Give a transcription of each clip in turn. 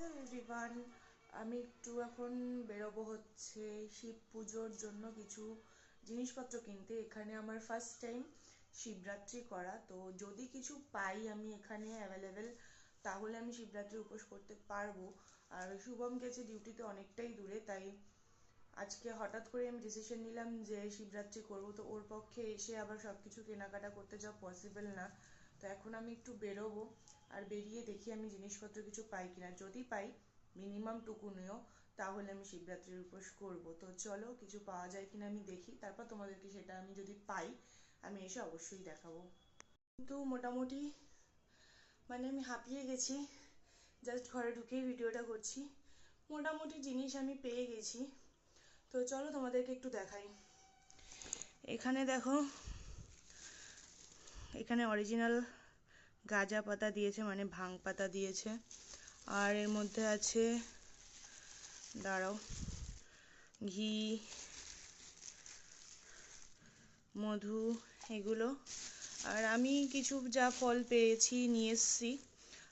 Everyone, আমি একটু এখন বেরোবো হচ্ছে শিব পুজোর জন্য কিছু জিনিসপত্র কিনতে। এখানে আমার ফার্স্ট টাইম শিবরাত্রি করা, তো যদি কিছু পাই আমি এখানে অ্যাভেলেবেল তাহলে আমি শিবরাত্রি উপোস করতে পারবো। আর শুভম গেছে ডিউটিতে অনেকটাই দূরে, তাই আজকে হঠাৎ করে আমি ডিসিশন নিলাম যে শিবরাত্রি করবো, তো ওর পক্ষে এসে আবার সব কিছু কেনাকাটা করতে যাওয়া পসিবল না। তো এখন আমি একটু বেরোবো, আর বেরিয়ে দেখি আমি জিনিসপত্র কিছু পাই কিনা। যদি পাই মিনিমাম টুকুনিও, তাহলে আমি শিবরাত্রির উপোস করবো। তো চলো কিছু পাওয়া যায় কিনা আমি দেখি, তারপর তোমাদেরকে সেটা আমি যদি পাই আমি এসে অবশ্যই দেখাবো। কিন্তু মোটামুটি আমি হাঁপিয়ে গেছি, জাস্ট ঘরে ঢুকেই ভিডিওটা করছি। মোটামুটি জিনিস আমি পেয়ে গেছি, তো চলো তোমাদেরকে একটু দেখাই। এখানে দেখো, এখানে অরিজিনাল গাঁজা পাতা দিয়েছে, মানে ভাং পাতা দিয়েছে। আর এর মধ্যে আছে, দাঁড়াও, ঘি, মধু, এগুলো। আর আমি কিছু যা ফল পেয়েছি নিয়ে এসছি,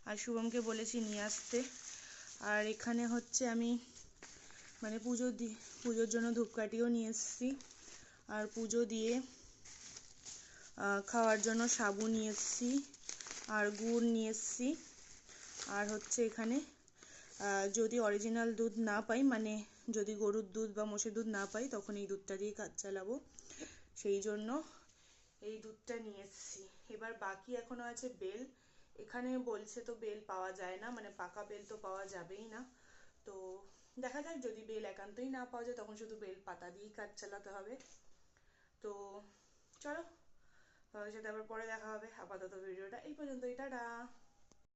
আর শুভমকে বলেছি নিয়ে আসতে। আর এখানে হচ্ছে আমি পুজোর জন্য ধূপকাঠিও নিয়ে এসছি। আর পুজো দিয়ে খাওয়ার জন্য সাবু নিয়ে এসছি, আর গুড় নিয়ে এসছি। আর হচ্ছে এখানে যদি অরিজিনাল দুধ না পাই, যদি গরুর দুধ বা মোষের দুধ না পাই, তখন এই দুধটা দিয়ে কাজ চালাবো, সেই জন্য এই দুধটা নিয়ে এসছি। এবার বাকি এখনো আছে বেল। এখানে বলছে তো বেল পাওয়া যায় না, পাকা বেল তো পাওয়া যাবেই না। তো দেখা যাক, যদি বেল একান্তই না পাওয়া যায় তখন শুধু বেল পাতা দিয়েই কাজ চালাতে হবে। তো চলো, তোমাদের সাথে আবার পরে দেখা হবে। আপাতত ভিডিওটা এই পর্যন্তই, টাটা।